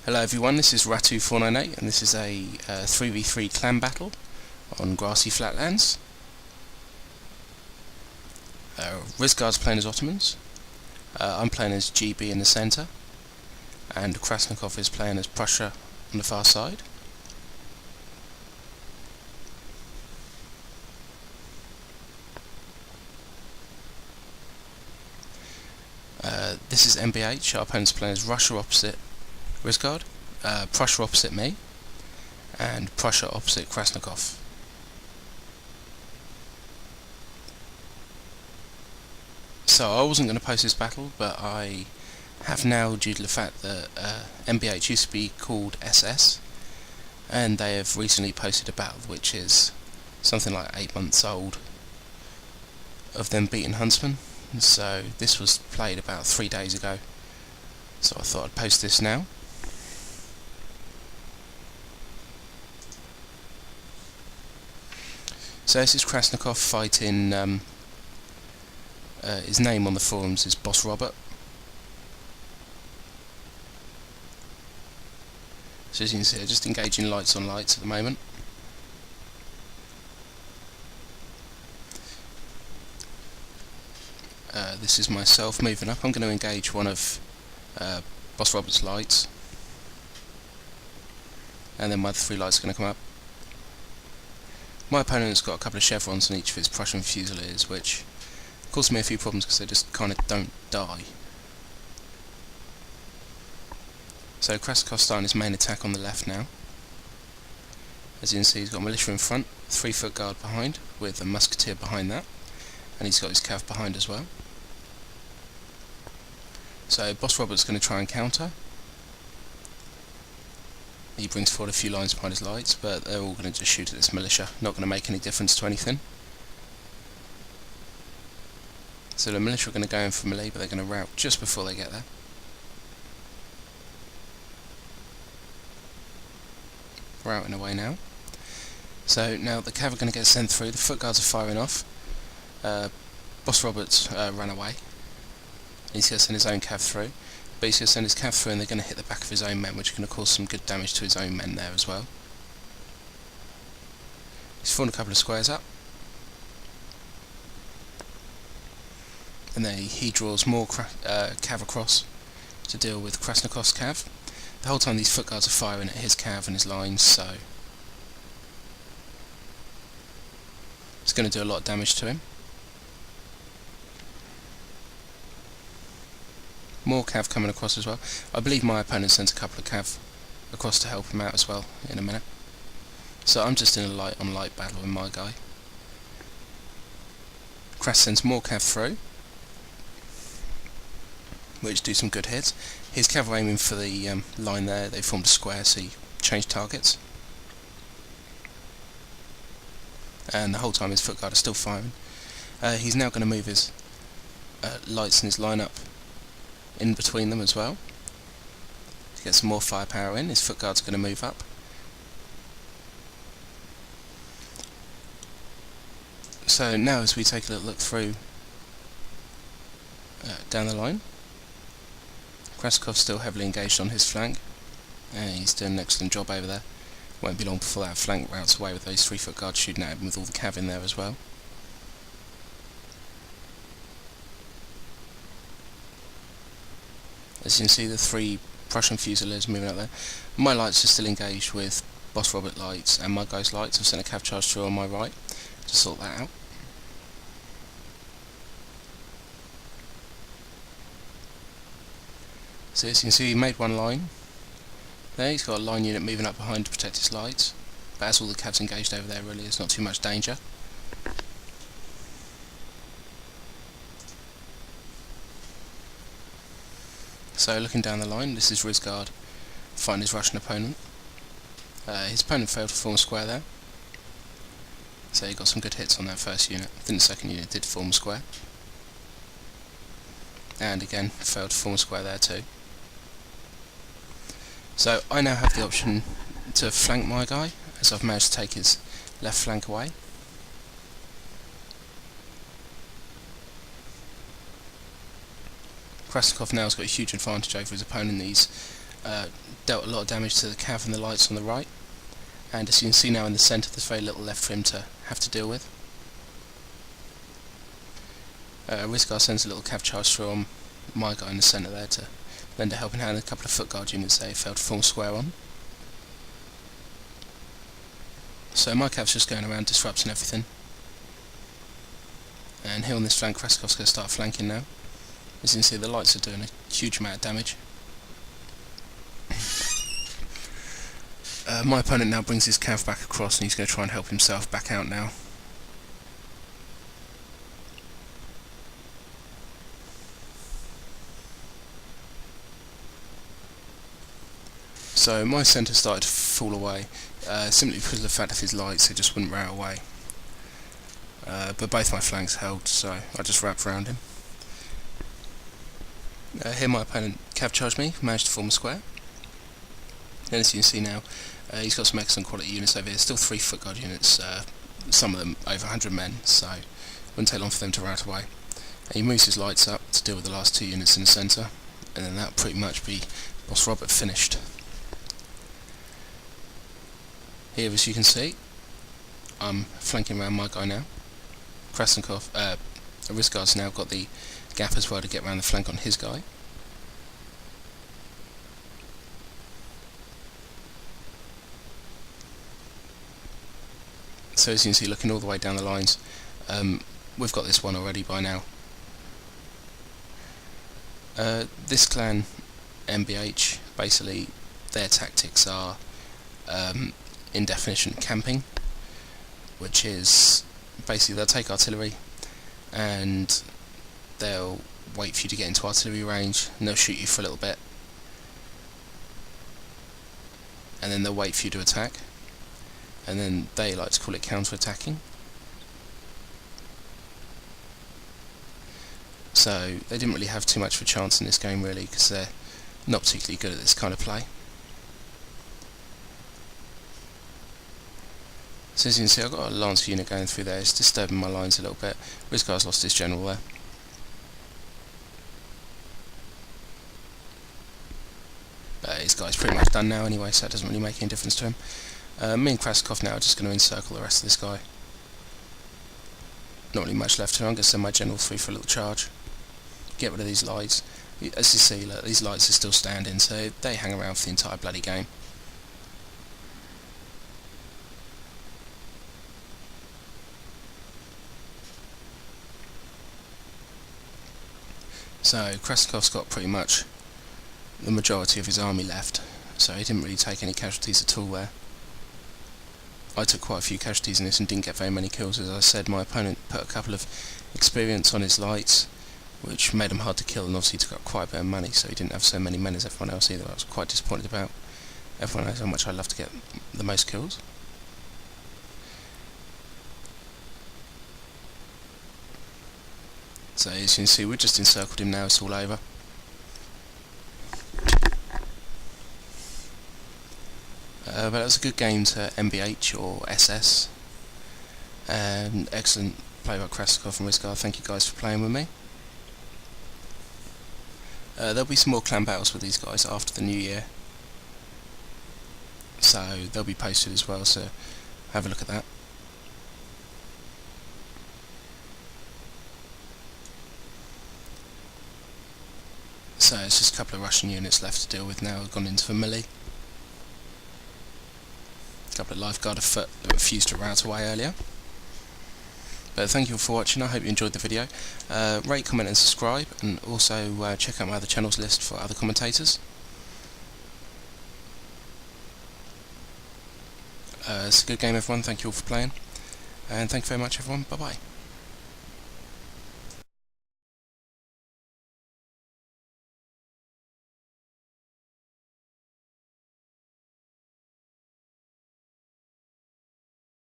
Hello everyone, this is Rattue 498 and this is a 3v3 clan battle on grassy flatlands. Rizgard's playing as Ottomans, I'm playing as GB in the centre, and Krasnikov is playing as Prussia on the far side. This is MBH, our opponent's playing as Russia opposite Rizgard, Prussia opposite me, and Prussia opposite Krasnikov. So I wasn't going to post this battle, but I have now, due to the fact that MBH used to be called SS, and they have recently posted a battle which is something like 8 months old of them beating Huntsman. So this was played about 3 days ago, so I thought I'd post this now. So this is Krasnikov fighting, his name on the forums is Boss Robert. So as you can see, they're just engaging lights on lights at the moment. This is myself moving up. I'm going to engage one of Boss Robert's lights, and then my other 3 lights are going to come up. My opponent's got a couple of chevrons on each of his Prussian Fusiliers, which caused me a few problems because they just kind of don't die. So Krasnikov's starting his main attack on the left now. As you can see, he's got a militia in front, 3-foot guard behind, with a musketeer behind that, and he's got his cav behind as well. So Boss Robert's going to try and counter. He brings forward a few lines behind his lights, but they're all going to just shoot at this militia, not going to make any difference to anything. So the militia are going to go in for melee, but they're going to rout just before they get there. Routing away now. So now the cav are going to get sent through, the foot guards are firing off. Boss Robert's ran away. He's going to send his own cav through, but he's going to send his cav through and they're going to hit the back of his own men, which is going to cause some good damage to his own men there as well. He's formed a couple of squares up, and then he draws more cav across to deal with Krasnikov's cav. The whole time these foot guards are firing at his cav and his lines, so it's going to do a lot of damage to him. More cav coming across as well. I believe my opponent sends a couple of cav across to help him out as well in a minute. So I'm just in a light on light battle with my guy. Kras sends more cav through, which do some good hits. His cav are aiming for the line there. They formed a square, so he changed targets. And the whole time his foot guard is still firing. He's now going to move his lights in his line up in between them as well to get some more firepower in. His foot guard's going to move up. So now as we take a little look through down the line, Krasnikov's still heavily engaged on his flank, and he's doing an excellent job over there. Won't be long before that flank routes away with those 3-foot guards shooting at him with all the cav in there as well. As you can see, the 3 Prussian Fusiliers moving up there. My lights are still engaged with Boss Robert lights and my guy's lights. I've sent a cav charge through on my right to sort that out. So as you can see, he made one line. There, he's got a line unit moving up behind to protect his lights. But as all the cavs engaged over there, really, there's not too much danger. So looking down the line, this is Rizgard fighting his Russian opponent. His opponent failed to form a square there, so he got some good hits on that first unit. I think the second unit did form a square, and again failed to form a square there too. So I now have the option to flank my guy, as I've managed to take his left flank away. Krasnikov now has got a huge advantage over his opponent. He's dealt a lot of damage to the cav and the lights on the right, and as you can see now in the centre there's very little left for him to have to deal with. Risgar sends a little cav charge from my guy in the centre there to lend a helping hand. A couple of foot guard units they failed to form square on. So my cav's just going around disrupting everything. And here on this flank, Krasikov's going to start flanking now. As you can see, the lights are doing a huge amount of damage. My opponent now brings his cav back across and he's going to try and help himself back out now. So my centre started to fall away, simply because of the fact of his lights, it just wouldn't rout away. But both my flanks held, so I just wrapped around him. Here my opponent cav charged me, managed to form a square. And as you can see now, he's got some excellent quality units over here, still 3 foot guard units, some of them over 100 men, so it wouldn't take long for them to rout away. And he moves his lights up to deal with the last 2 units in the centre, and then that'll pretty much be Boss Robert finished. Here, as you can see, I'm flanking around my guy now. Risgar's now got the gap as well to get around the flank on his guy. So as you can see, looking all the way down the lines, we've got this one already by now. This clan, MBH, basically their tactics are indefinite camping, which is basically they'll take artillery and they'll wait for you to get into artillery range and they'll shoot you for a little bit and then they'll wait for you to attack, and then they like to call it counter-attacking. So they didn't really have too much of a chance in this game really, because they're not particularly good at this kind of play. So as you can see, I've got a lance unit going through there. It's disturbing my lines a little bit. Risgar's lost his general there. His guy's pretty much done now anyway, so it doesn't really make any difference to him. Me and Krasikov now are just going to encircle the rest of this guy. Not really much left here. I'm going to send my general through for a little charge. Get rid of these lights. As you see, look, these lights are still standing, so they hang around for the entire bloody game. So Krasikov's got pretty much the majority of his army left, so he didn't really take any casualties at all there. I took quite a few casualties in this and didn't get very many kills. As I said, my opponent put a couple of experience on his lights, which made him hard to kill, and obviously took up quite a bit of money, so he didn't have so many men as everyone else either. I was quite disappointed about. Everyone knows how much I love to get the most kills. So as you can see, we've just encircled him now, it's all over. But that was a good game to MBH or SS. Excellent play by Krasikov and Risgar. Thank you guys for playing with me. There'll be some more clan battles with these guys after the new year, so they'll be posted as well, so have a look at that. So it's just a couple of Russian units left to deal with now. We've gone into the melee. A couple of lifeguard of foot that refused to rout away earlier. But thank you all for watching. I hope you enjoyed the video. Rate, comment and subscribe, and also check out my other channels list for other commentators. It's a good game everyone, thank you all for playing, and thank you very much everyone, bye bye.